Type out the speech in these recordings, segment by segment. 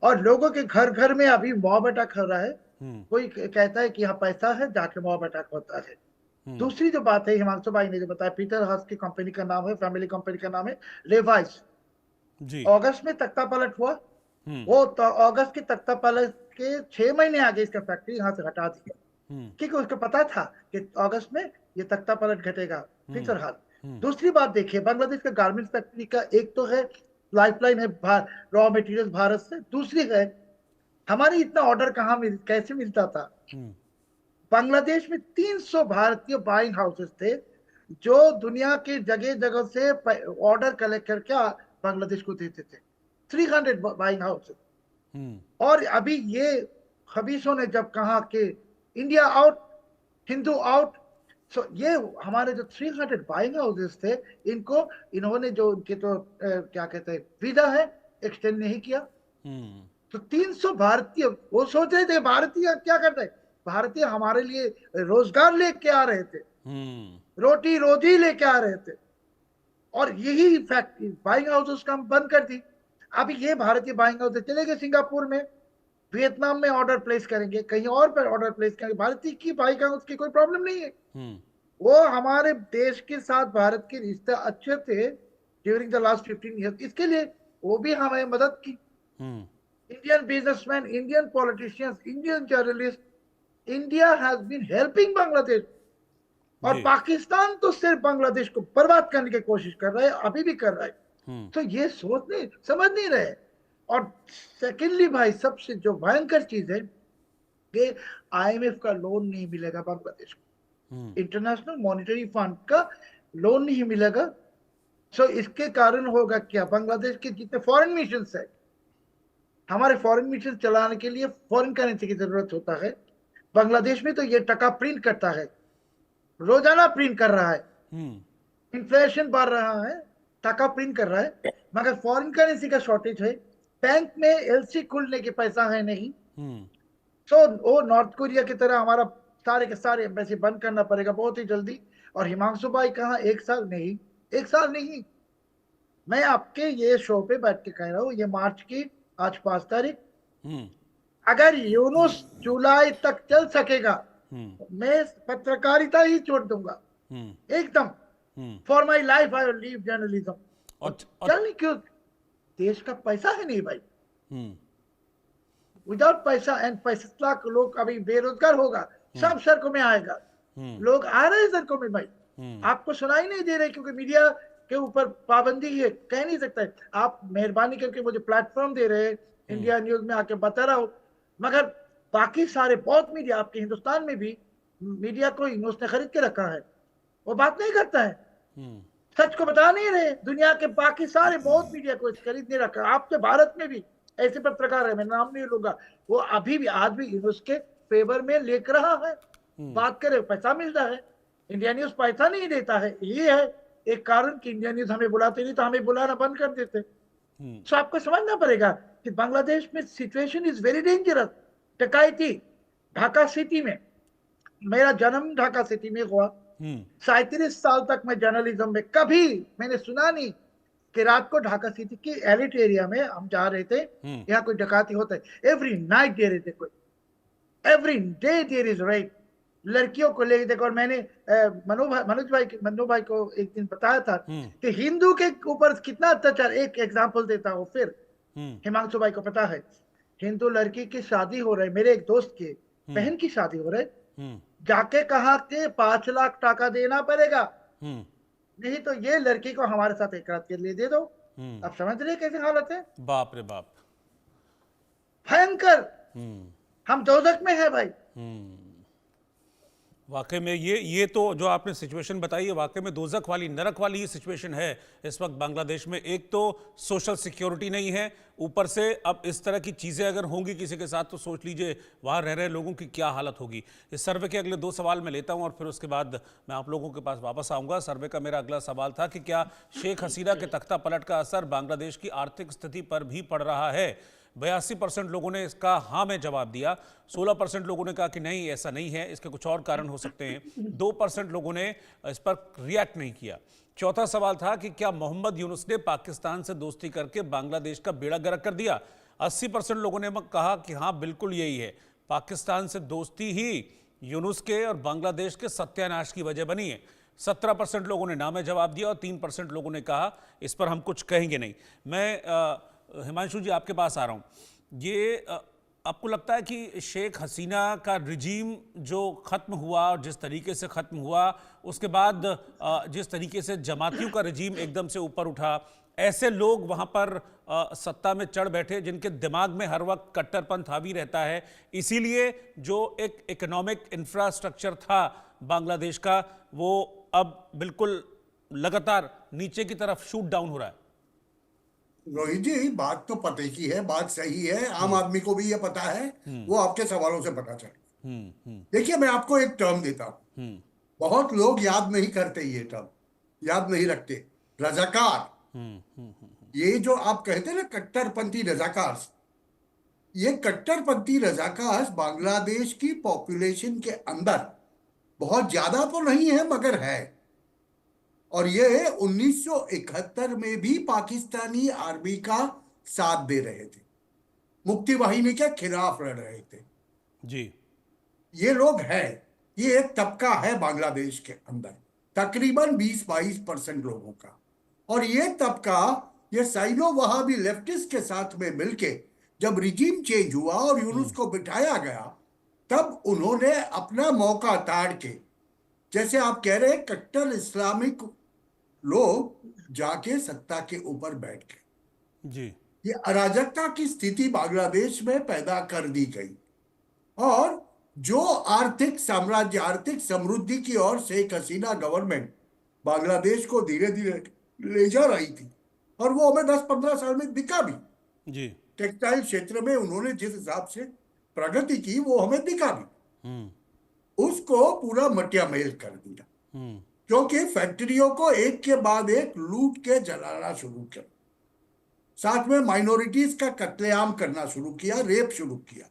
और लोगों के घर घर में अभी मॉब अटैक हो रहा है। हम्म। कोई कहता है कि यहाँ पैसा है, जाके मॉब अटैक होता है। हम्म। दूसरी जो बात है, हिमांशु भाई ने जो बताया, पीटर हस की कंपनी का नाम है, फैमिली कंपनी का नाम है लेवाइस। जी। अगस्त में तख्ता पलट हुआ। हम्म। वो तो अगस्त के तख्ता पलट के 6 महीने आगे इसका फैक्ट्री यहाँ से हटा दिया, हम्म। क्योंकि उसको पता था कि अगस्त में ये तख्ता पलट घटेगा। हम्म। फिलहाल हम्म। दूसरी बात देखिए, बांग्लादेश का गारमेंट्स फैक्ट्री का एक तो है लाइफलाइन है रॉ मटेरियल भारत से। दूसरी है, हमारे इतना ऑर्डर कहाँ कैसे मिलता था। हम्म। बांग्लादेश में 300 भारतीय बाइंग हाउसेस थे, जो दुनिया के जगह जगह से ऑर्डर कलेक्ट करके बांग्लादेश को देते थे। 300 बाइंग हाउसेस। हम्म। और अभी ये खबीसों ने जब कहा कि इंडिया आउट, हिंदू आउट, सो ये हमारे जो 300 बाइंग हाउसेस थे, इनको इन्होंने जो उनके तो क्या कहते हैं वीजा है, एक्सटेंड नहीं किया। हम्म। तो 300 भारतीय, वो सोच रहे थे भारतीय क्या करते हैं, भारतीय हमारे लिए रोजगार लेके आ रहे थे, हम्म। रोटी रोजी लेके आ रहे थे। और यही फैक्ट्री बाइंग हाउसेस का हम बंद कर दी। अभी ये भारतीय बाइंग हाउसेस चले गए सिंगापुर में, वियतनाम में ऑर्डर प्लेस करेंगे, कहीं और पर ऑर्डर प्लेस करेंगे। भारतीय की बाइंग हाउस की कोई प्रॉब्लम नहीं है। हम्म। वो हमारे देश के साथ भारत के रिश्ते अच्छे थे ड्यूरिंग द लास्ट 15 ईयर्स, इसके लिए वो भी हमें मदद की। Hmm. Indian businessman, Indian politicians, Indian journalist, India has been helping Bangladesh. और जी। पाकिस्तान तो सिर्फ बांग्लादेश को बर्बाद करने की कोशिश कर रहा है, अभी भी कर रहा है। हम्म। तो ये सोच नहीं समझ नहीं रहे। और सेकेंडली भाई, सबसे जो भयंकर चीज है कि आईएमएफ का लोन नहीं मिलेगा बांग्लादेश हम्म। को, इंटरनेशनल मॉनिटरी फंड का लोन नहीं मिलेगा। सो इसके कारण होगा क्या, बांग्लादेश के जितने फॉरेन मिशन है, हमारे फॉरेन मिशन चलाने के लिए फॉरेन करेंसी की जरूरत होता है। बांग्लादेश में तो ये टका प्रिंट करता है, रोजाना प्रिंट कर रहा है, हम्म। इन्फ्लेशन बढ़ रहा है, टका प्रिंट कर रहा है, मगर फॉरेन करेंसी का शॉर्टेज है। बैंक में एलसी खुलने के पैसा है नहीं। हम्म। सो वो नॉर्थ कोरिया की तरह हमारा सारे के सारे एम्बेसी बंद करना पड़ेगा बहुत ही जल्दी। और हिमांशु भाई कहा, 1 साल नहीं, 1 साल नहीं, मैं आपके ये शो पे बैठ के कह रहा हूँ, ये मार्च की आज 5 तारीख, हम्म। अगर यूनुस जुलाई तक चल सकेगा, हम्म। मैं पत्रकारिता ही छोड़ दूंगा हम्म। एकदम। Hmm. For my life I will leave journalism. और चल नहीं क्यों, देश का पैसा है नहीं भाई। हम्म। विदाउट पैसा, एंड 65 लाख लोग अभी बेरोजगार होगा, हम्म। सब सड़कों में आएगा। हम्म। लोग आ रहे हैं सड़कों में भाई, हम्म। आपको सुनाई नहीं दे रहे क्योंकि मीडिया के ऊपर पाबंदी है, कह नहीं सकता है। आप मेहरबानी करके मुझे प्लेटफॉर्म दे रहे हैं, हम्म। इंडिया न्यूज में आके बता रहा हूं। मगर बाकी सारे बहुत मीडिया आपके हिंदुस्तान में भी, मीडिया को उसने खरीद के रखा है, वो बात नहीं करता है, हम्म। सच को बता नहीं रहे। दुनिया के बाकी सारे बहुत मीडिया को खरीद नहीं रखा। आपके भारत में भी ऐसे पत्रकार है, मैं नाम नहीं लूंगा, वो अभी भी आज भी उसके फेवर में लेकर रहा है, हम्म। बात करे, पैसा मिलता है। इंडिया न्यूज पैसा नहीं देता है, ये है एक कारण कि इंडिया न्यूज हमें बुलाते नहीं, तो हमें बुलाना बंद कर देते। हम्म। तो आपको समझना पड़ेगा कि बांग्लादेश में सिचुएशन इज वेरी डेंजरस। डकैती ढाका सिटी में, मेरा जन्म ढाका सिटी में हुआ। हम्म। 37 साल तक मैं जर्नलिज्म में कभी मैंने सुना नहीं कि रात को ढाका सिटी की एलिट एरिया में हम जा रहे थे, हम्म। यहाँ कोई डकैती होता है। एवरी नाइट दे रहे थे कोई, every day there is rape, लड़कियों को लेके देखो। और मैंने मनु भाई को एक दिन बताया था हम्म। कि हिंदू के ऊपर कितना अत्याचार। एक एग्जांपल देता हूँ फिर, हम्म। हिमांशु भाई को पता है, हिंदू लड़की की शादी हो रही, मेरे एक दोस्त की हम्म। बहन की शादी हो रही, हम्म। जाके कहा कि 5 लाख टका देना पड़ेगा, हम्म। नहीं तो ये लड़की को हमारे साथ एक रात के लिए दे दो। हम्म। आप समझ रहे कैसे हालत है, बाप रे बाप। भयंकर। हम्म। हम दोजख में है भाई। हम्म। वाकई में ये तो जो आपने सिचुएशन बताई है, वाकई में दोजख वाली, नरक वाली ये सिचुएशन है इस वक्त बांग्लादेश में। एक तो सोशल सिक्योरिटी नहीं है, ऊपर से अब इस तरह की चीज़ें अगर होंगी किसी के साथ तो सोच लीजिए वहाँ रह रहे लोगों की क्या हालत होगी। इस सर्वे के अगले 2 सवाल मैं लेता हूँ और फिर उसके बाद मैं आप लोगों के पास वापस आऊँगा। सर्वे का मेरा अगला सवाल था कि क्या शेख हसीना के तख्ता पलट का असर बांग्लादेश की आर्थिक स्थिति पर भी पड़ रहा है। 82% लोगों ने इसका हाँ में जवाब दिया, 16% लोगों ने कहा कि नहीं ऐसा नहीं है, इसके कुछ और कारण हो सकते हैं, 2% लोगों ने इस पर रिएक्ट नहीं किया। चौथा सवाल था कि क्या मोहम्मद यूनुस ने पाकिस्तान से दोस्ती करके बांग्लादेश का बेड़ा गर्क कर दिया। 80% लोगों ने कहा कि हाँ बिल्कुल यही है, पाकिस्तान से दोस्ती ही यूनुस के और बांग्लादेश के सत्यानाश की वजह बनी है। 17% लोगों ने ना में जवाब दिया और 3% लोगों ने कहा इस पर हम कुछ कहेंगे नहीं। मैं हिमांशु जी आपके पास आ रहा हूँ। ये आपको लगता है कि शेख हसीना का रिजीम जो ख़त्म हुआ और जिस तरीके से ख़त्म हुआ, उसके बाद जिस तरीके से जमातियों का रिजीम एकदम से ऊपर उठा, ऐसे लोग वहाँ पर सत्ता में चढ़ बैठे जिनके दिमाग में हर वक्त कट्टरपंथ हावी रहता है, इसीलिए जो एक इकोनॉमिक इंफ्रास्ट्रक्चर था बांग्लादेश का वो अब बिल्कुल लगातार नीचे की तरफ शूट डाउन हो रहा है। रोहित जी, बात तो पते की है, बात सही है, आम आदमी को भी ये पता है, वो आपके सवालों से पता चल। देखिए, मैं आपको एक टर्म देता हूं, बहुत लोग याद नहीं करते, ये टर्म याद नहीं रखते, रजाकार। ये जो आप कहते हैं ना कट्टरपंथी रजाकार, ये कट्टरपंथी रजाकार बांग्लादेश की पॉपुलेशन के अंदर बहुत ज्यादा तो नहीं है मगर है। और ये 1971 में भी पाकिस्तानी आर्मी का साथ दे रहे थे, मुक्ति वाहिनी के खिलाफ लड़ रहे थे जी। ये लोग हैं। ये एक तबका है बांग्लादेश के अंदर, तकरीबन 20-22% लोगों का। और ये तबका, ये साइनो वहाबी लेफ्टिस्ट के साथ में मिलके जब रिजीम चेंज हुआ और यूनुस को बिठाया गया, तब उन्होंने अपना मौका ताड़ के, जैसे आप कह रहे हैं, कट्टर इस्लामिक लोग जाके सत्ता के ऊपर बैठ गए जी। ये अराजकता की स्थिति बांग्लादेश में पैदा कर दी गई। और जो आर्थिक साम्राज्य, आर्थिक समृद्धि की ओर शेख हसीना गवर्नमेंट बांग्लादेश को धीरे धीरे ले जा रही थी, और वो हमें 10-15 साल में दिखा भी। जी। टेक्सटाइल क्षेत्र में उन्होंने जिस हिसाब से प्रगति की वो हमें दिखा भी, उसको पूरा मटियामेल कर दिया, क्योंकि फैक्ट्रियों को एक के बाद एक लूट के जलाना शुरू किया, साथ में माइनॉरिटीज का कत्लेआम करना शुरू किया, रेप शुरू किया।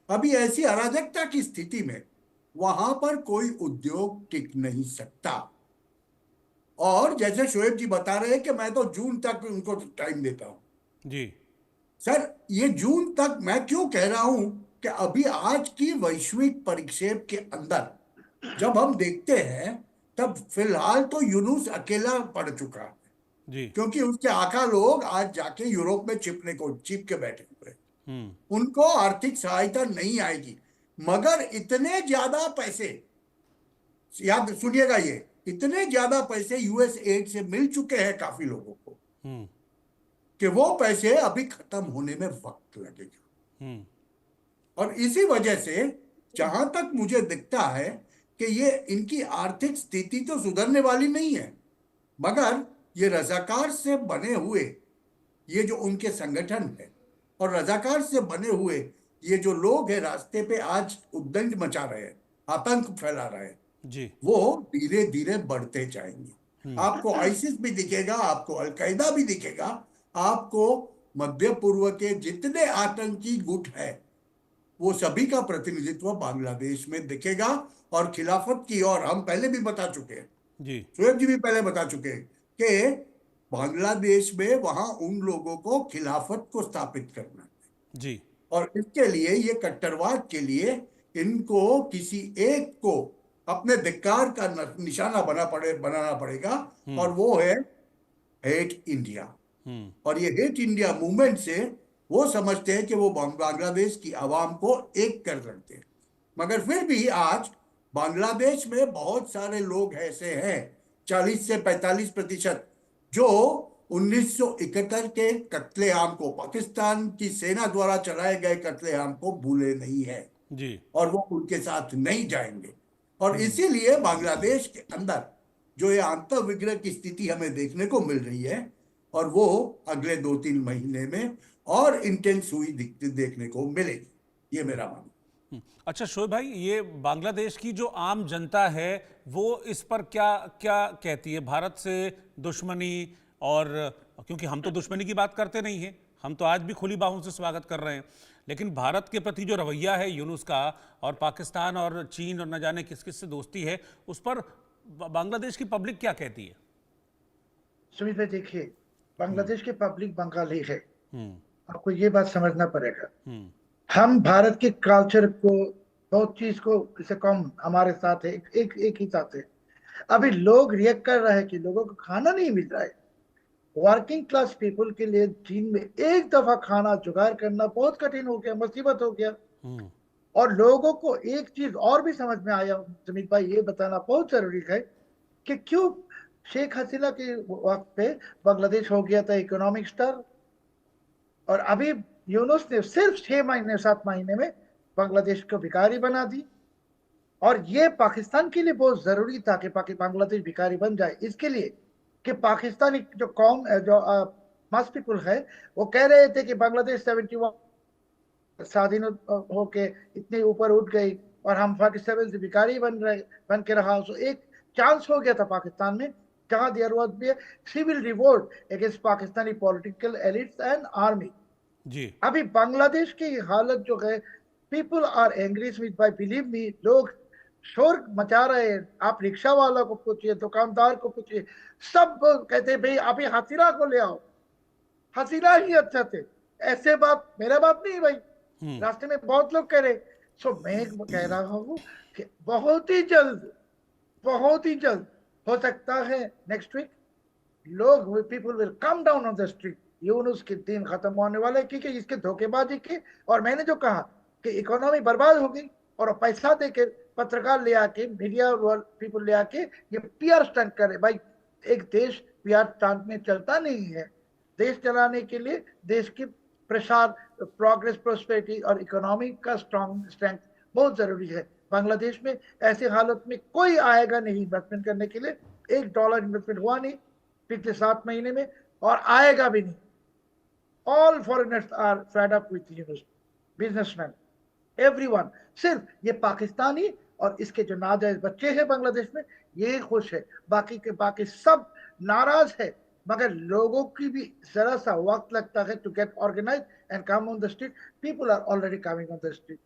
अभी ऐसी अराजकता की स्थिति में वहां पर कोई उद्योग टिक नहीं सकता। और जैसे शोएब जी बता रहे हैं कि मैं तो जून तक उनको टाइम देता हूं जी। सर, ये जून तक मैं क्यों कह रहा हूं कि अभी आज की वैश्विक परिक्षेप के अंदर जब हम देखते हैं, तब फिलहाल तो यूनुस अकेला पड़ चुका है जी। क्योंकि उसके आका लोग आज जाके यूरोप में चिप के बैठे हुए, उनको आर्थिक सहायता नहीं आएगी। मगर इतने ज्यादा पैसे, याद सुनिएगा, ये इतने ज्यादा पैसे यूएस एड से मिल चुके हैं काफी लोगों को कि वो पैसे अभी खत्म होने में वक्त लगेगा। और इसी वजह से जहां तक मुझे दिखता है कि ये इनकी आर्थिक स्थिति तो सुधरने वाली नहीं है, मगर ये रजाकार से बने हुए ये जो उनके संगठन है और रजाकार से बने हुए ये जो लोग हैं रास्ते पे आज उद्दंड मचा रहे हैं, आतंक फैला रहे हैं जी, वो धीरे धीरे बढ़ते जाएंगे। आपको आईसिस भी दिखेगा, आपको अलकायदा भी दिखेगा, आपको मध्य पूर्व के जितने आतंकी गुट है वो सभी का प्रतिनिधित्व बांग्लादेश में दिखेगा। और खिलाफत की ओर हम पहले भी बता चुके हैं, जी, शोएब जी भी पहले बता चुके हैं कि बांग्लादेश में वहां उन लोगों को खिलाफत को स्थापित करना है जी, और इसके लिए ये कट्टरवाद के लिए इनको किसी एक को अपने धिक्कार का निशाना बनाना पड़ेगा और वो है हेट इंडिया। और ये हेट इंडिया मूवमेंट से वो समझते हैं कि वो बांग्लादेश की आवाम को एक कर सकते हैं। मगर फिर भी आज बांग्लादेश में बहुत सारे लोग ऐसे हैं, 40 से 45%, जो 1971 के कत्लेआम को, पाकिस्तान की सेना द्वारा चलाए गए कत्लेआम को भूले नहीं है जी, और वो उनके साथ नहीं जाएंगे। और इसीलिए बांग्लादेश के अंदर जो ये आंतर विग्रह की स्थिति हमें देखने को मिल रही है और वो अगले 2-3 महीने में और इंटेंस हुई देखने को मिलेगी, ये मेरा मानना। अच्छा शोएब भाई, ये बांग्लादेश की जो आम जनता है वो इस पर क्या क्या कहती है? भारत से दुश्मनी, और क्योंकि हम तो दुश्मनी की बात करते नहीं हैं, हम तो आज भी खुली बाहों से स्वागत कर रहे हैं, लेकिन भारत के प्रति जो रवैया है यूनुस का, और पाकिस्तान और चीन और न जाने किस किस से दोस्ती है, उस पर बांग्लादेश की पब्लिक क्या कहती है? सुमित भाई देखिए, बांग्लादेश के पब्लिक बंगाली है आपको ये बात समझना पड़ेगा, हम भारत के कल्चर को, बहुत चीज को इसे कम हमारे साथ है, एक ही साथ है। अभी लोग रिएक्ट कर रहे हैं कि लोगों को खाना नहीं मिल रहा है। वर्किंग क्लास पीपल के लिए दिन में एक दफा खाना जुगाड़ करना बहुत कठिन हो गया, मुसीबत हो गया। और लोगों को एक चीज और भी समझ में आया, सुमित भाई, ये बताना बहुत जरूरी है कि क्यों शेख हसीना के वक्त पे बांग्लादेश हो गया था इकोनॉमिक स्टार, और अभी यूनुस ने सिर्फ 6 महीने 7 महीने में बांग्लादेश को भिखारी बना दी। और ये पाकिस्तान के लिए बहुत जरूरी था कि बांग्लादेश भिखारी बन जाए, इसके लिए कि पाकिस्तानी जो कौम, जो मास पीपल है, वो कह रहे थे कि बांग्लादेश 71 स्वाधीन होके इतने ऊपर उठ गई और हम 47 से भिखारी बन के रहा। सो एक चांस हो गया था पाकिस्तान में, जहां there was be civil revolt against Pakistani political elites and army. जी अभी बांग्लादेश की हालत जो है, पीपल आर एंग्री स्मिथ भाई, बिलीव मी, लोग शोर मचा रहे हैं। आप रिक्शा वाला को पूछिए, दुकानदार को पूछिए, सब कहते हैं भाई अभी हसीना को ले आओ, हसीना ही अच्छा थे। ऐसे बात, मेरा बात नहीं भाई, रास्ते में बहुत लोग कह रहे। सो मैं कह रहा हूँ कि बहुत ही जल्द हो सकता है नेक्स्ट वीक लोग, people will come down on the street. Yunus के दिन खत्म होने वाले, क्योंकि इसके धोखेबाजी के, और मैंने जो कहा कि इकोनॉमी बर्बाद हो गई, और पैसा देके पत्रकार ले आके, मीडिया पीपल ले आके ये पीआर स्टंट करे। भाई एक देश पीआर स्टंट में चलता नहीं है। देश चलाने के लिए देश की प्रसार, प्रोग्रेस, प्रोस्पेरिटी और इकोनॉमी का स्ट्रेंथ बहुत जरूरी है। बांग्लादेश में ऐसे हालत में कोई आएगा नहीं इन्वेस्टमेंट करने के लिए, $1 इन्वेस्टमेंट हुआ नहीं पिछले 7 महीने में, और आएगा भी नहीं। All foreigners are fed up with Yunus, businessman, everyone. सिर्फ ये पाकिस्तानी और इसके जो नाजायज बच्चे हैं बांग्लादेश में, ये खुश है, बाकी सब नाराज है। मगर लोगों की भी जरा सा वक्त लगता है to get organise and come on the street. People are already coming on the street.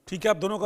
ठीक है, आप दोनों का